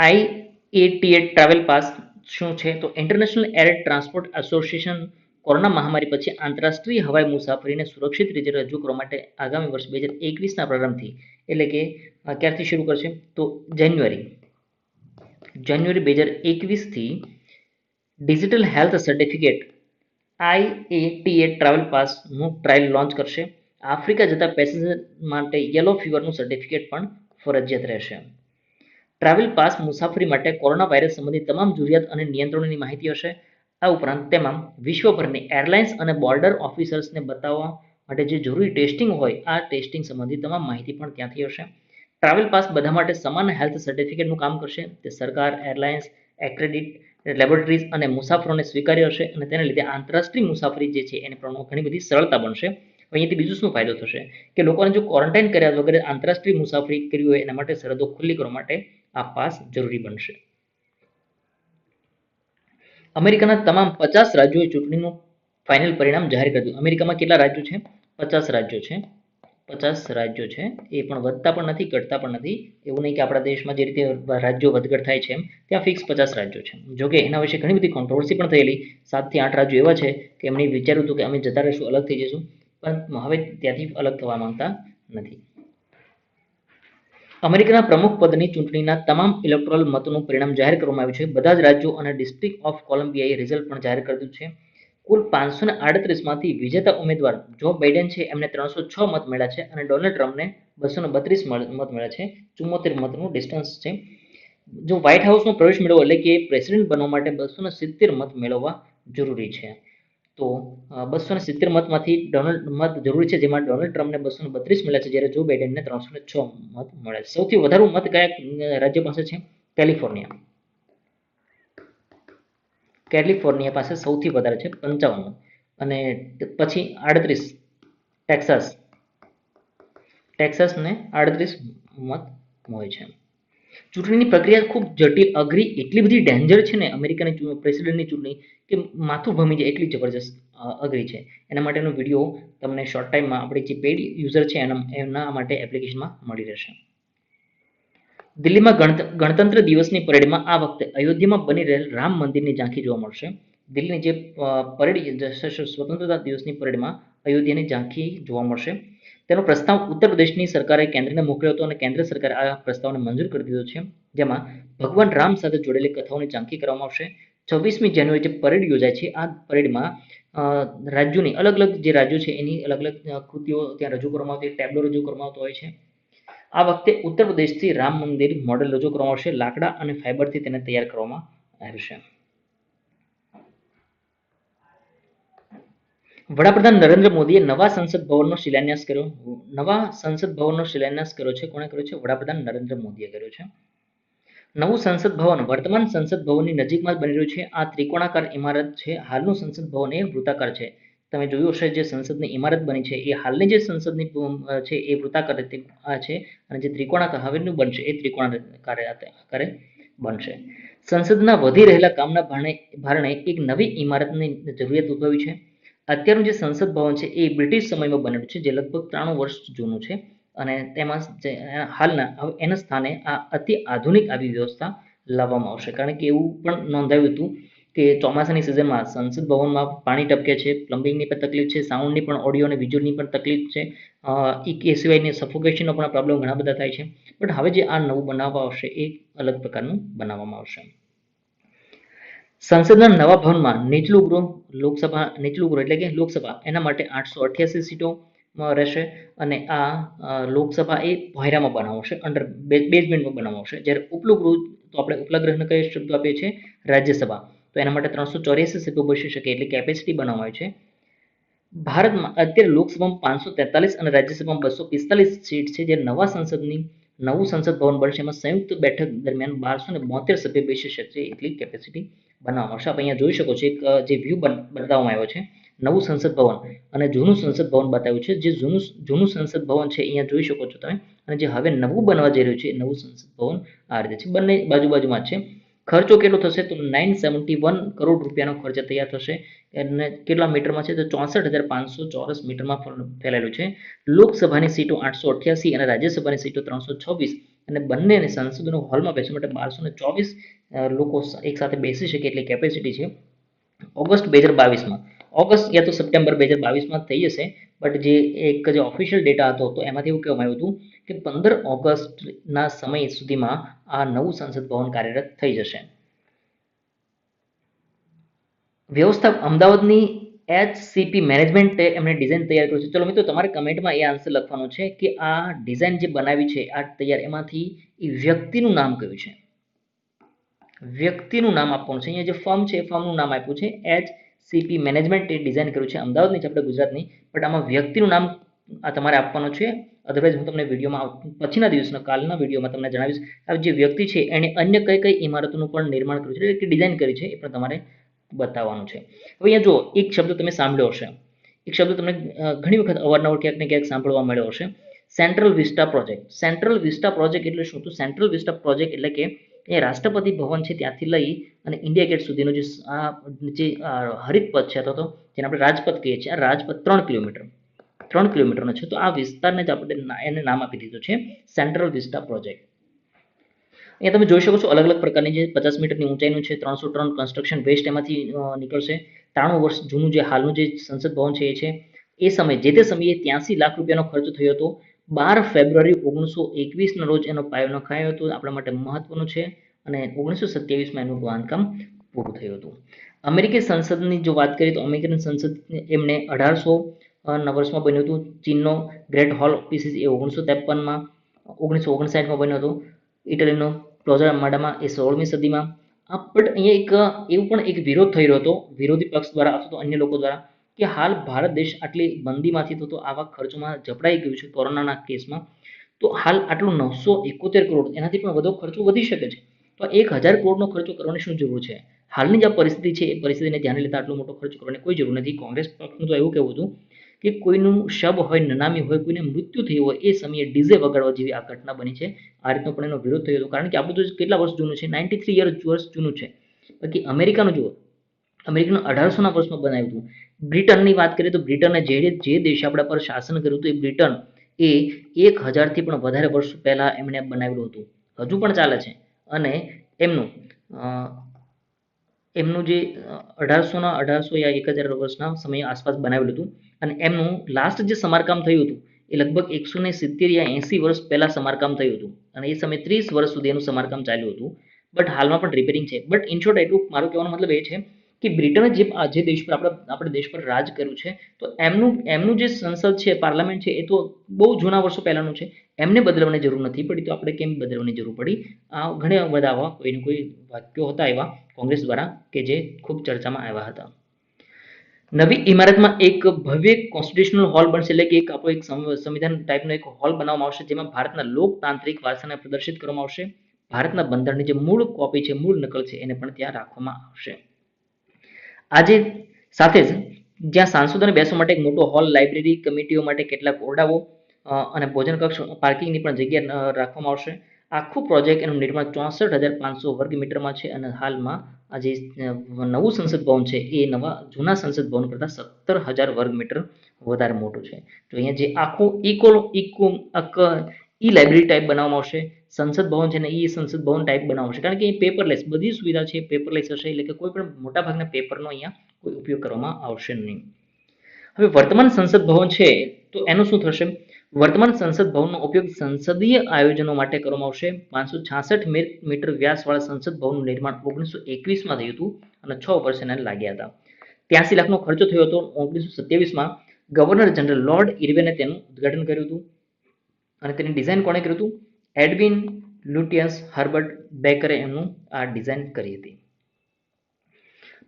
IATA ટ્રાવેલ પાસ શું છે? તો international air transport association corona મહામારી પછી આંતરરાષ્ટ્રીય હવાઈ મુસાફરીને સુરક્ષિત રીતે રજૂ કરવા માટે આગામી વર્ષ 2021ના પ્રારંભથી, એટલે કે ક્યારથી શરૂ કરશે? તો જાન્યુઆરી 2021થી digital health certificate IATA travel પાસનું ટ્રાયલ લોન્ચ કરશે. આફ્રિકા જતા પેસેન્જર માટે યલો ફીવરનું સર્ટિફિકેટ પણ ફરજિયાત રહેશે. ટ્રાવેલ પાસ મુસાફરી માટે કોરોના વાયરસ સંબંધિત તમામ જરૂરિયાત અને નિયંત્રણોની માહિતી હશે. આ ઉપરાંત તેમાં વિશ્વભરની એરલાઇન્સ અને બોર્ડર ઓફિસર્સને બતાવવા માટે જે જરૂરી ટેસ્ટિંગ હોય આ ટેસ્ટિંગ સંબંધિત તમામ માહિતી પણ ત્યાંથી હશે. ટ્રાવેલ પાસ બધા માટે સમાન હેલ્થ સર્ટિફિકેટનું કામ કરશે. તે સરકાર, એરલાઇન્સ, એક્રેડિટ લેબોરેટરીઝ અને મુસાફરોને સ્વીકાર્ય હશે અને તેને લીધે આંતરરાષ્ટ્રીય મુસાફરી જે છે એને પણ ઘણી બધી સરળતા બનશે. અહીંયાથી બીજું શું ફાયદો થશે કે લોકોને જો ક્વોરન્ટાઇન કર્યા વગર આંતરરાષ્ટ્રીય મુસાફરી કરવી હોય એના માટે સરહદો ખુલ્લી કરવા માટે આ પાસ જરૂરી બનશે. અમેરિકાના તમામ 50 રાજ્યોએ ચૂંટણીનું ફાઇનલ પરિણામ જાહેર કરી દીધું. અમેરિકામાં કેટલા રાજ્યો છે? 50 રાજ્યો છે. 50 રાજ્યો છે. એ પણ વધતા પણ નથી, ઘટતા પણ નથી. એવું નહીં કે આપણા દેશમાં જે રીતે રાજ્યો વધઘટ થાય છે એમ ત્યાં ફિક્સ 50 રાજ્યો છે. જોકે એના વિશે ઘણી બધી કોન્ટ્રોવર્સી પણ થયેલી. 7 થી 8 રાજ્યો એવા છે કે એમણે વિચાર્યું હતું કે અમે જતા રહીશું, અલગ થઈ જઈશું, પણ હવે ત્યાંથી અલગ થવા માંગતા નથી. અમેરિકાના પ્રમુખ પદની ચૂંટણીના તમામ ઇલેક્ટોરલ મતોનું પરિણામ જાહેર કરવામાં આવ્યું છે. બધા જ રાજ્યો અને ડિસ્ટ્રિક્ટ ઓફ કોલંબિયાએ રિઝલ્ટ પણ જાહેર કરી દીધું છે. કુલ 538માંથી વિજેતા ઉમેદવાર જો બાઇડેન છે એમને 306 મત મળ્યા છે અને ડોનાલ્ડ ટ્રમ્પને 232 મત મળ્યા છે. 74 મતનું ડિસ્ટન્સ છે. જો વ્હાઇટ હાઉસનો પ્રવેશ મેળવવો એટલે કે પ્રેસિડેન્ટ બનવા માટે 270 મત મેળવવા જરૂરી છે. તો 270 મતમાંથી મત જરૂરી છે, જેમાં ડોનાલ્ડ ટ્રમ્પને 232 મળ્યા છે, જ્યારે જો બાઇડેનને 306 મત મળ્યા છે. સૌથી વધારે મત કયા રાજ્ય પાસે છે? કેલિફોર્નિયા પાસે સૌથી વધારે છે 55, અને પછી 38 ટેક્સાસને 38 મત હોય છે. ચૂંટણીની પ્રક્રિયા ખૂબ જટિલ, અઘરી, એટલી બધી ડેન્જર છે ને અમેરિકાની પ્રેસિડેન્ટની ચૂંટણી કે માથું ભમી જાય એટલી જબરજસ્ત અઘરી છે. એના માટેનો વિડીયો તમને શોર્ટ ટાઈમમાં આપણી જે પેઇડ યુઝર છે એના માટે એપ્લિકેશનમાં મળી રહેશે. દિલ્હીમાં ગણતંત્ર દિવસની પરેડમાં આ વખતે અયોધ્યામાં બની રહેલ રામ મંદિરની ઝાંખી જોવા મળશે. દિલ્હીની જે પરેડ સ્વતંત્રતા દિવસની પરેડમાં અયોધ્યાની ઝાંખી જોવા મળશે. તેનો પ્રસ્તાવ ઉત્તર પ્રદેશની સરકારે કેન્દ્રને મોકલ્યો હતો અને કેન્દ્ર સરકારે આ પ્રસ્તાવને મંજૂર કરી દીધો છે, જેમાં ભગવાન રામ સાથે જોડેલી કથાઓની ઝાંખી કરવામાં આવશે. 26મી જાન્યુઆરી જે પરેડ યોજાય છે આ પરેડમાં રાજ્યોની અલગ અલગ જે રાજ્યો છે એની અલગ અલગ કૃતિઓ ત્યાં રજૂ કરવામાં આવતી, ટેબ્લો રજૂ કરવામાં આવતો હોય છે. આ વખતે ઉત્તર પ્રદેશથી રામ મંદિર મોડેલ રજૂ કરવામાં આવશે. લાકડા અને ફાઇબરથી તેને તૈયાર કરવામાં આવશે. વડાપ્રધાન નરેન્દ્ર મોદીએ નવા સંસદ ભવનનો શિલાન્યાસ કર્યો. નવા સંસદ ભવનનો શિલાન્યાસ કર્યો છે. કોણે કર્યો છે? વડાપ્રધાન નરેન્દ્ર મોદીએ કર્યો છે. નવું સંસદ ભવન વર્તમાન સંસદ ભવનની નજીકમાં જ બની રહ્યું છે. આ ત્રિકોણાકાર ઇમારત છે. હાલનું સંસદ ભવન એ વૃત્તાકાર છે. તમે જોયું હશે જે સંસદની ઇમારત બની છે એ હાલની જે સંસદની છે એ વૃત્તાકાર રીતે છે અને જે ત્રિકોણાકાર હવેનું બનશે એ ત્રિકોણાકાર આકારે બનશે. સંસદના વધી રહેલા કામના ભારણે એક નવી ઇમારતની જરૂરિયાત ઉદ્ભવી છે. અત્યારનું જે સંસદ ભવન છે એ બ્રિટિશ સમયમાં બનેલું છે જે લગભગ 93 વર્ષ જૂનું છે અને તેમાં હાલના એના સ્થાને આ અતિ આધુનિક આવી વ્યવસ્થા લાવવામાં આવશે. કારણ કે એવું પણ નોંધાયું હતું કે ચોમાસાની સિઝનમાં સંસદ ભવનમાં પાણી ટપકે છે, પ્લમ્બિંગની પણ તકલીફ છે, સાઉન્ડની પણ, ઓડિયો અને વિઝ્યુઅલની પણ તકલીફ છે, એ સિવાયની સફોકેશનનો પણ પ્રોબ્લેમ ઘણા બધા થાય છે. બટ હવે જે આ નવું બનાવવામાં આવશે એ અલગ પ્રકારનું બનાવવામાં આવશે. સંસદના નવા ભવનમાં નીચલું ગૃહ એટલે કે લોકસભા એના માટે 888 સીટો રહેશે અને આ લોકસભા એ ભોયરામાં બનાવશે, અંડર બેઝમેન્ટમાં બનાવશે. જ્યારે ઉપલું ગૃહ તો આપણે ઉપલા ગૃહને કઈ શબ્દ આપીએ છીએ? રાજ્યસભા. તો એના માટે 384 સીટો બેસી શકે એટલી કેપેસિટી બનાવવામાં આવી છે. ભારતમાં અત્યારે લોકસભામાં 543 અને રાજ્યસભામાં 245 સીટ છે. જે નવું સંસદ ભવન બનશે એમાં સંયુક્ત બેઠક દરમિયાન 1272 સભ્ય બેસી શકશે એટલી કેપેસિટી બનાવવામાં આવશે. આપ અહીંયા જોઈ શકો છો એક જે વ્યૂ બતાવવામાં આવ્યો છે નવું સંસદ ભવન અને જૂનું સંસદ ભવન બતાવ્યું છે. જે જૂનું સંસદ ભવન છે અહીંયા જોઈ શકો છો તમે અને જે હવે નવું બનવા જઈ રહ્યું છે નવું સંસદ ભવન આ રીતે છે. બંને બાજુમાં છે. ખર્ચો કેટલો થશે? તો 971 કરોડ રૂપિયાનો ખર્ચ તૈયાર થશે. અને કેટલા મીટરમાં છે? તો 64,500 ચોરસ મીટરમાં ફેલાયેલું છે. લોકસભાની સીટો 888 અને રાજ્યસભાની સીટો 326 અને બંને સંસદનો હોલમાં બેસવા માટે 1224 લોકો એક સાથે બેસી શકે એટલી કેપેસિટી છે. ઓગસ્ટ 2022માં યા તો સપ્ટેમ્બર 2022માં થઈ જશે. બટ જે ઓફિશિયલ ડેટા હતો તો એમાંથી એવું કહેવામાં આવ્યું હતું કે 15 ઓગસ્ટના સમય સુધીમાં આ નવું સંસદ ભવન કાર્યરત થઈ જશે. વ્યવસ્થા અમદાવાદની HCP મેનેજમેન્ટે એમને ડિઝાઇન તૈયાર કર્યું છે. ચલો મિત્રો તમારે કમેન્ટમાં એ આન્સર લખવાનો છે કે આ ડિઝાઇન જે બનાવી છે આ તૈયાર એમાંથી એ વ્યક્તિનું નામ કયું છે? વ્યક્તિનું નામ આપવાનું છે. અહીંયા જે ફર્મ છે એ ફર્મનું નામ આપ્યું છે HCP મેનેજમેન્ટ એ ડિઝાઇન કર્યું છે. અમદાવાદની છે આપણે ગુજરાતની, બટ આમાં વ્યક્તિનું નામ આ તમારે આપવાનું છે. અધરવાઇઝ હું તમને વિડીયોમાં પછીના દિવસના કાલના વિડીયોમાં તમને જણાવીશ આ જે વ્યક્તિ છે એણે અન્ય કઈ ઇમારતોનું પણ નિર્માણ કર્યું છે કે ડિઝાઇન કરી છે એ પણ તમારે બતાવવાનું છે. હવે અહીંયા જો એક શબ્દ તમે સાંભળ્યો હશે, એક શબ્દ તમને ઘણી વખત અવારનવાર ક્યાંક ને ક્યાંક સાંભળવા મળ્યો હશે, central vista project. Central vista project એટલે શું? તો સેન્ટ્રલ વિસ્ટા પ્રોજેક્ટ એટલે કે એ રાષ્ટ્રપતિ ભવન છે ત્યાંથી લઈ અને ઇન્ડિયા ગેટ સુધીનો જે હરિત પથ છે અથવા તો જેને આપણે રાજપથ કહીએ છીએ, આ રાજપથ 3 કિલોમીટરનો છે. તો આ વિસ્તારને જ આપણે એને નામ આપી દીધું છે સેન્ટ્રલ વિસ્ટા પ્રોજેક્ટ. અહીંયા તમે જોઈ શકો છો અલગ અલગ પ્રકારની જે 50 મીટરની ઊંચાઈનું છે, 300 ટન કન્સ્ટ્રક્શન વેસ્ટ એમાંથી નીકળશે. 93 વર્ષ જૂનું જે હાલનું જે સંસદ ભવન છે એ છે. એ સમયે જે તે સમયે 83 લાખ રૂપિયાનો ખર્ચ થયો હતો. 12 ફેબ્રુઆરી 1921ના રોજ એનો પાયો નખાયો હતો. આપણા માટે મહત્વનું છે અને 1927માં એનું બાંધકામ પૂરું થયું હતું. અમેરિકી સંસદની જો વાત કરીએ તો અમેરિકન સંસદ એમને 1800ના વર્ષમાં બન્યું હતું. ચીનનો ગ્રેટ હોલ ઓફિસીસ એ 1953માં 1959માં બન્યો હતો. ઇટલીનો પ્લોઝા માડામાં એ 16મી સદીમાં. બટ અહીંયા એવું પણ એક વિરોધ થઈ રહ્યો હતો વિરોધી પક્ષ દ્વારા અથવા તો અન્ય લોકો દ્વારા કે હાલ ભારત દેશ આટલી મંદીમાંથી થતો આવા ખર્ચોમાં જપડાઈ ગયું છે કોરોનાના કેસમાં. તો હાલ આટલું 971 કરોડ એનાથી પણ વધુ ખર્ચો વધી શકે છે. તો 1000 કરોડનો ખર્ચો કરવાની શું જરૂર છે? હાલની જે પરિસ્થિતિ છે એ પરિસ્થિતિને ધ્યાને લેતા આટલો મોટો ખર્ચ કરવાની કોઈ જરૂર નથી. કોંગ્રેસ પક્ષનું તો એવું કહેવું હતું કે કોઈનું શબ હોય, નનામી હોય, કોઈને મૃત્યુ થયું હોય એ સમયે ડીઝે વગાડવા જેવી આ ઘટના બની છે. આ રીતનો પણ એનો વિરોધ થયો હતો કારણ કે આપણું તો કેટલા વર્ષ જૂનું છે? 93 વર્ષ જૂનું છે. બાકી અમેરિકાનું જુઓ, અમેરિકાનું 1800ના વર્ષમાં બનાવ્યું હતું. બ્રિટનની વાત કરીએ તો બ્રિટને જે દેશ આપણા પર શાસન કર્યું હતું એ બ્રિટન એ 1000થી પણ વધારે વર્ષ પહેલા એમણે બનાવેલું હતું. હજુ પણ ચાલે છે અને એમનું જે 1800 યા 1000 વર્ષના સમય આસપાસ બનાવેલું હતું અને એમનું લાસ્ટ જે સમારકામ થયું હતું એ લગભગ 170 યા 80 વર્ષ પહેલા સમારકામ થયું હતું અને એ સમયે 30 વર્ષ સુધી એનું સમારકામ ચાલ્યું હતું. બટ હાલમાં પણ રિપેરિંગ છે. બટ ઇન શોર્ટ એટલું મારું કહેવાનો મતલબ એ છે કે બ્રિટને જે દેશ પર આપણે દેશ પર રાજ કર્યું છે, તો એમનું જે સંસદ છે, પાર્લામેન્ટ છે, એ તો બહુ જૂના વર્ષો પહેલાનું છે. એમને બદલવાની જરૂર નથી પડી, તો આપણે કેમ બદલવાની જરૂર પડી? આ ઘણા બધા આવા કોઈને કોઈ વાક્યો હતા એવા કોંગ્રેસ દ્વારા કે જે ખૂબ ચર્ચામાં આવ્યા હતા. નવી ઇમારતમાં એક ભવ્ય કોન્સ્ટિટ્યુશનલ હોલ બનશે, એટલે કે એક સંવિધાન ટાઈપનો એક હોલ બનાવવામાં આવશે, જેમાં ભારતના લોકતાંત્રિક વારસાને પ્રદર્શિત કરવામાં આવશે. ભારતના બંધારણની જે મૂળ કોપી છે, મૂળ નકલ છે, એને પણ ત્યાં રાખવામાં આવશે. આજે સાથે જ જ્યાં સાંસદોને બેસવા માટે એક મોટો હોલ, લાઇબ્રેરી, કમિટીઓ માટે કેટલાક ઓરડાઓ અને ભોજન કક્ષ, પાર્કિંગની પણ જગ્યા રાખવામાં આવશે. આખું પ્રોજેક્ટ એનું નિર્માણ 64,500 વર્ગ મીટરમાં છે અને હાલમાં આ જે નવું સંસદ ભવન છે એ જૂના સંસદ ભવન કરતાં 17,000 વર્ગ મીટર વધારે મોટું છે. તો અહીંયા જે આખું ઈ લાઇબ્રેરી ટાઈપ બનાવવામાં આવશે. સંસદ ભવન છે ને એ સંસદ ભવન ટાઈપ બનાવવામાં આવશે, કારણ કે એ પેપરલેસ બધી સુવિધા છે, પેપરલેસ હશે, એટલે કે કોઈ પણ મોટાભાગના પેપરનો અહીંયા કોઈ ઉપયોગ કરવામાં આવશે નહીં. હવે વર્તમાન સંસદ ભવન છે તો એનું શું થશે? વર્તમાન સંસદ ભવનનો ઉપયોગ સંસદીય આયોજનો માટે કરવામાં આવશે. 566 મીટર વ્યાસવાળા સંસદ ભવનનું નિર્માણ 1921માં થયું હતું અને 6 વર્ષ એને લાગ્યા હતા. 83 લાખનો ખર્ચો થયો હતો. 1927માં ગવર્નર જનરલ લોર્ડ ઇર્વિને તેનું ઉદ્ઘાટન કર્યું હતું અને તેની ડિઝાઇન કોણે કર્યું હતું? એડવિન લ્યુટિયસ હર્બર્ટ બેકરે એમનું આ ડિઝાઇન કરી હતી.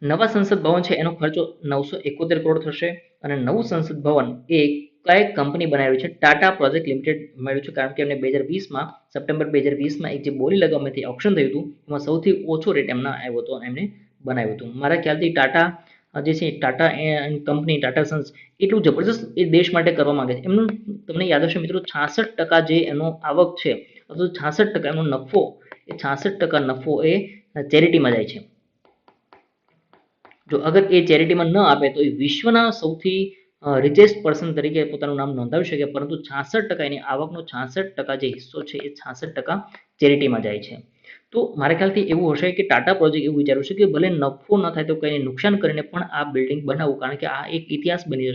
નવા સંસદ ભવન છે એનો ખર્ચો 971 કરોડ થશે અને નવું સંસદ ભવન એ કઈ કંપની બનાવ્યું છે? ટાટા પ્રોજેક્ટ લિમિટેડ મળ્યું છે, કારણ કે એમને 2020માં સપ્ટેમ્બર 2020માં એક જે બોલી લગાવવામાંથી ઓપ્શન થયું હતું એમાં સૌથી ઓછો રેટ એમના આવ્યો હતો, એમને બનાવ્યું હતું. મારા ખ્યાલથી ટાટા જે છે, ટાટા કંપની, ટાટા સન્સ એટલું જબરજસ્ત એ દેશ માટે કરવા માંગે છે. એમનું તમને યાદ હશે મિત્રો, 66% જે એનો આવક છે, અથવા 66% એનો નફો, એ 66% નફો એ ચેરિટીમાં જાય છે. જો અગર એ ચેરિટીમાં ન આપે તો એ વિશ્વના સૌથી રિચેસ્ટ પર્સન તરીકે પોતાનું નામ નોંધાવી શકે, પરંતુ 66% એની આવકનો 66% જે હિસ્સો છે એ 66% ચેરિટીમાં જાય છે. તો મારા ખ્યાલથી એવું હશે કે ટાટા પ્રોજેક્ટ એવું વિચાર્યું છે કે ભલે નફો ન થાય તો કંઈ નુકસાન કરીને પણ આ બિલ્ડિંગ બનાવવું, કારણ કે આ એક ઇતિહાસ બની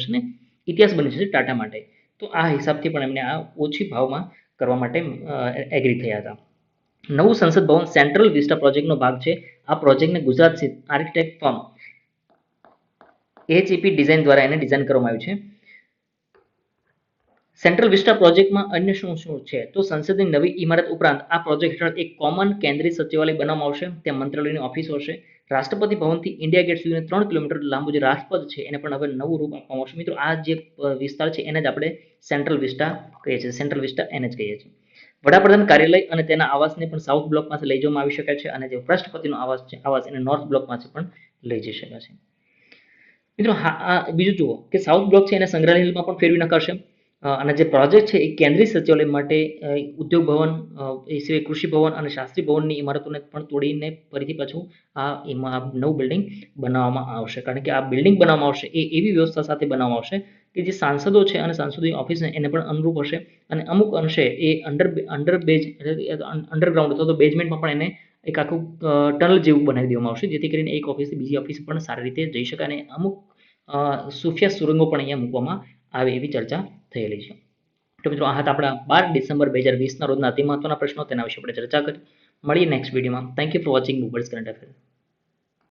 જશે ટાટા માટે. તો આ હિસાબથી પણ એમને આ ઓછી ભાવમાં કરવા માટે એગ્રી થયા હતા. નવું સંસદ ભવન સેન્ટ્રલ વિસ્ટા પ્રોજેક્ટનો ભાગ છે. આ પ્રોજેક્ટને ગુજરાત સ્થિત આર્કિટેક્ટ ફર્મ એચઈપી ડિઝાઇન દ્વારા એને ડિઝાઇન કરવામાં આવ્યું છે. સેન્ટ્રલ વિસ્ટા પ્રોજેક્ટમાં અન્ય શું શું છે? તો સંસદની નવી ઇમારત ઉપરાંત આ પ્રોજેક્ટ હેઠળ એક કોમન કેન્દ્રીય સચિવાલય બનાવવામાં આવશે. ત્યાં મંત્રાલયની ઓફિસો હશે. રાષ્ટ્રપતિ ભવનથી ઇન્ડિયા ગેટ સુધી 3 કિલોમીટર લાંબુ જે રાજપથ છે એને પણ હવે નવું રૂપ આપવામાં આવશે. મિત્રો આ જે વિસ્તાર છે એને જ આપણે સેન્ટ્રલ વિસ્ટા કહીએ છીએ. સેન્ટ્રલ વિસ્ટા એને જ કહીએ છીએ. વડાપ્રધાન કાર્યાલય અને તેના આવાસને પણ સાઉથ બ્લોકમાંથી લઈ જવામાં આવી શકે છે અને જે ઉપરાષ્ટ્રપતિનો આવાસ એને નોર્થ બ્લોકમાંથી પણ લઈ જઈ શકાય છે. મિત્રો બીજું જુઓ કે સાઉથ બ્લોક છે એને સંગ્રહાલયમાં પણ ફેરવી નખાશે અને જે પ્રોજેક્ટ છે એ કેન્દ્રીય સચિવાલય માટે ઉદ્યોગ ભવન, એ સિવાય કૃષિ ભવન અને શાસ્ત્રી ભવનની ઇમારતોને પણ તોડીને ફરીથી પાછું આ નવું બિલ્ડિંગ બનાવવામાં આવશે, કારણ કે આ બિલ્ડિંગ બનાવવામાં આવશે એ એવી વ્યવસ્થા સાથે બનાવવામાં આવશે કે જે સાંસદો છે અને સાંસદોની ઓફિસ એને પણ અનુરૂપ હશે અને અમુક અંશે એ અંડરગ્રાઉન્ડ અથવા તો બેઝમેન્ટમાં પણ એને એક આખું ટનલ જેવું બનાવી દેવામાં આવશે, જેથી કરીને એક ઓફિસથી બીજી ઓફિસ પણ સારી રીતે જઈ શકાય અને અમુક સુફિયા સુરંગો પણ અહીંયા મૂકવામાં આવે એવી ચર્ચા થયેલી છે. તો મિત્રો આ હતા આપણા 12 ડિસેમ્બર 2020ના રોજના અતિ મહત્વના પ્રશ્નો, તેના વિશે આપણે ચર્ચા કરી. મળીએ નેક્સ્ટ વિડીયોમાં. Thank you for watching Googles current affair.